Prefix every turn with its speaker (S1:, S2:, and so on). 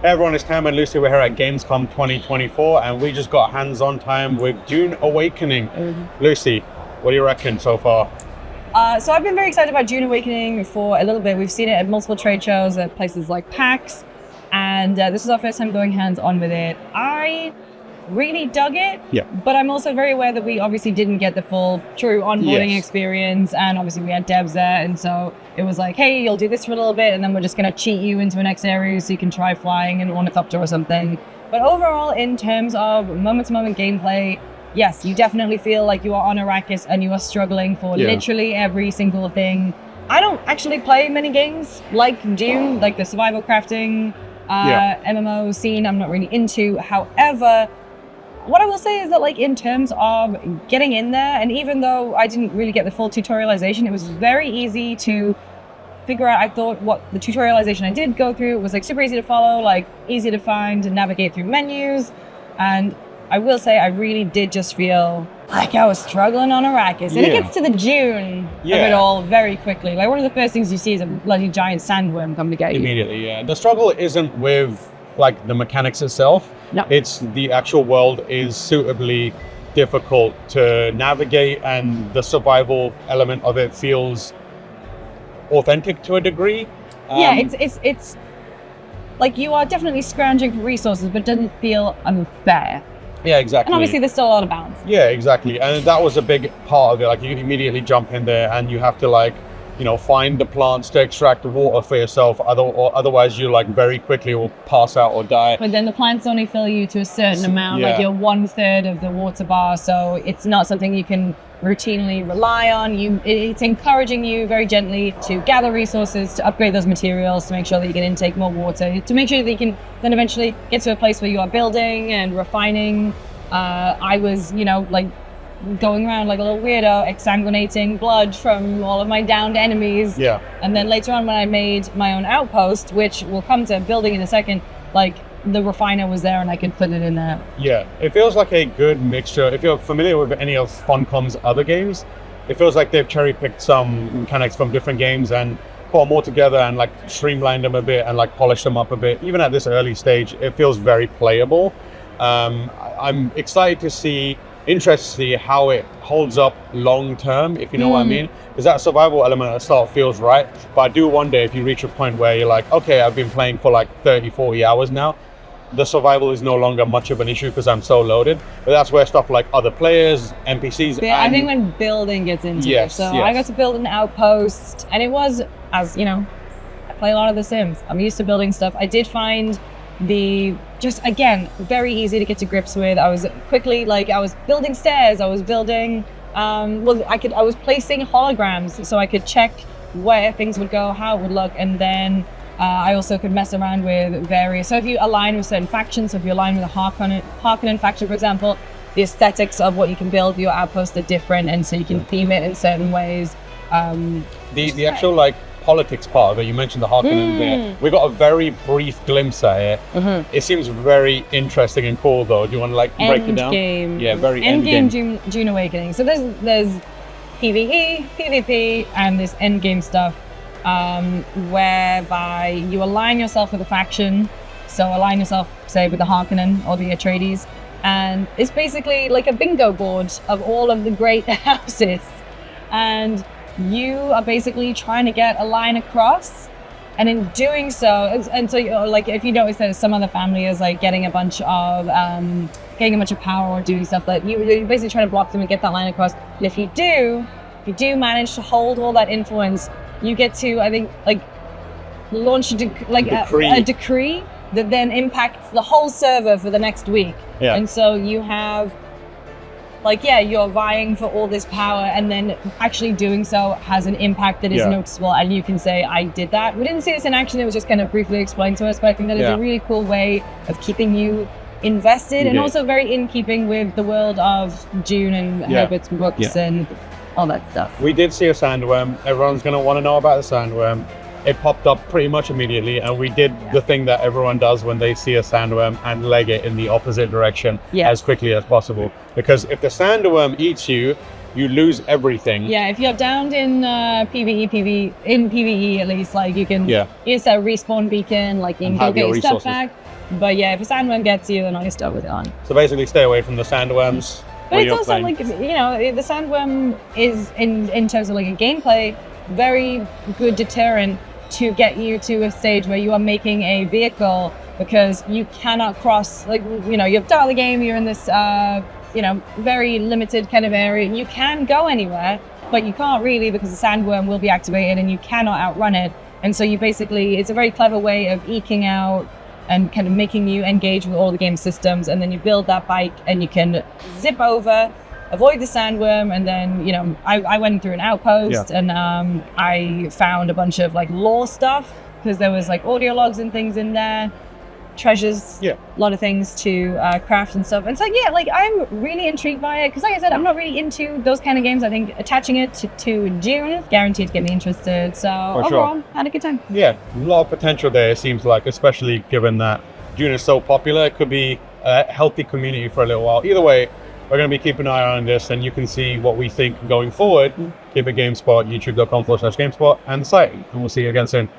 S1: Hey everyone, it's Tam and Lucy. We're here at Gamescom 2024 and we just got hands-on time with Dune Awakening. Lucy, what do you reckon so far?
S2: So I've been very excited about Dune Awakening for a little bit. We've seen it at multiple trade shows at places like PAX, and this is our first time going hands-on with it. I really dug it, but I'm also very aware that we obviously didn't get the full true onboarding experience, and obviously we had devs there, and so it was like, hey, you'll do this for a little bit and then we're just going to cheat you into the next area so you can try flying in an ornithopter or something. But overall, in terms of moment-to-moment gameplay, yes, you definitely feel like you are on Arrakis and you are struggling for literally every single thing. I don't actually play many games like Dune, like the survival crafting MMO scene I'm not really into. However, what I will say is that, like, in terms of getting in there, and even though I didn't really get the full tutorialization, it was very easy to figure out. I thought what the tutorialization I did go through was like super easy to follow, like easy to find and navigate through menus. And I will say I really did just feel like I was struggling on Arrakis. And it gets to the Dune of it all very quickly. Like, one of the first things you see is a bloody giant sandworm come to get you.
S1: Immediately, The struggle isn't with like the mechanics itself.
S2: No.
S1: It's the actual world is suitably difficult to navigate, and the survival element of it feels authentic to a degree.
S2: It's like you are definitely scrounging for resources, but it doesn't feel unfair.
S1: Yeah, exactly.
S2: And obviously there's still a lot of balance.
S1: Yeah, exactly. And that was a big part of it. Like, you immediately jump in there and you have to, like, you know, find the plants to extract the water for yourself, otherwise you like very quickly will pass out or die.
S2: But then the plants only fill you to a certain amount, like you're 1/3 of the water bar, so it's not something you can routinely rely on. It's encouraging you very gently to gather resources, to upgrade those materials, to make sure that you can intake more water, to make sure that you can then eventually get to a place where you are building and refining. I was, like, going around like a little weirdo, exsanguinating blood from all of my downed enemies.
S1: Yeah.
S2: And then later on, when I made my own outpost, which we'll come to building in a second, like, the refiner was there and I could put it in there.
S1: Yeah, it feels like a good mixture. If you're familiar with any of Funcom's other games, it feels like they've cherry-picked some mechanics from different games and put them all together and like streamlined them a bit and like polished them up a bit. Even at this early stage, it feels very playable. I'm excited to see how it holds up long term, if you know what I mean, because that survival element at the start feels right, but I do wonder if you reach a point where you're like, okay, I've been playing for like 30-40 hours now, the survival is no longer much of an issue because I'm so loaded. But that's where stuff like other players, NPCs,
S2: I think when building gets into it. So I got to build an outpost, and it was, as you know, I play a lot of The Sims, I'm used to building stuff. I did find again, very easy to get to grips with. I was building stairs, I was building, I was placing holograms so I could check where things would go, how it would look, and then I also could mess around with various, so if you align with certain factions, so if you align with a Harkonnen faction, for example, the aesthetics of what you can build, your outposts are different, and so you can theme it in certain ways.
S1: The actual, like, politics part of it, you mentioned the Harkonnen there. We got a very brief glimpse at it. It seems very interesting and cool, though. Do you want to like break it down?
S2: Yeah, very end game Dune Awakening. So there's PvE, PvP, and this end game stuff, whereby you align yourself with a faction. So align yourself, say, with the Harkonnen or the Atreides, and it's basically like a bingo board of all of the great houses, and you are basically trying to get a line across, and in doing so, and so like, if you notice that some other family is like getting a bunch of power or doing stuff, that you're basically trying to block them and get that line across. And if you do manage to hold all that influence, you get to, I think, like, launch a decree that then impacts the whole server for the next week. And so you have, like, you're vying for all this power, and then actually doing so has an impact that is noticeable, and you can say, I did that. We didn't see this in action, it was just kind of briefly explained to us, but I think that is a really cool way of keeping you invested, and also very in keeping with the world of Dune and Herbert's books and all that stuff.
S1: We did see a sandworm. Everyone's going to want to know about the sandworm. It popped up pretty much immediately, and we did the thing that everyone does when they see a sandworm and leg it in the opposite direction as quickly as possible. Because if the sandworm eats you, you lose everything.
S2: Yeah, if you're downed in PvE at least, like you can use that respawn beacon, like you can go get your stuff back. But yeah, if a sandworm gets you, then I stuck with it on.
S1: So basically, stay away from the sandworms.
S2: But it's also like, the sandworm is in terms of like a gameplay, very good deterrent to get you to a stage where you are making a vehicle, because you cannot cross, like, you're start of the game, you're in this very limited kind of area. You can go anywhere, but you can't really, because the sandworm will be activated and you cannot outrun it. And so it's a very clever way of eking out and kind of making you engage with all the game systems. And then you build that bike and you can zip over, avoid the sandworm. And then, I went through an outpost and I found a bunch of like lore stuff, because there was like audio logs and things in there, treasures, a lot of things to craft and stuff. And so I'm really intrigued by it, because like I said, I'm not really into those kind of games. I think attaching it to Dune guaranteed to get me interested. So overall, had a good time. Yeah,
S1: a lot of potential there, it seems like, especially given that Dune is so popular. It could be a healthy community for a little while. Either way, we're going to be keeping an eye on this, and you can see what we think going forward. Keep it GameSpot, youtube.com/GameSpot, and the site. And we'll see you again soon.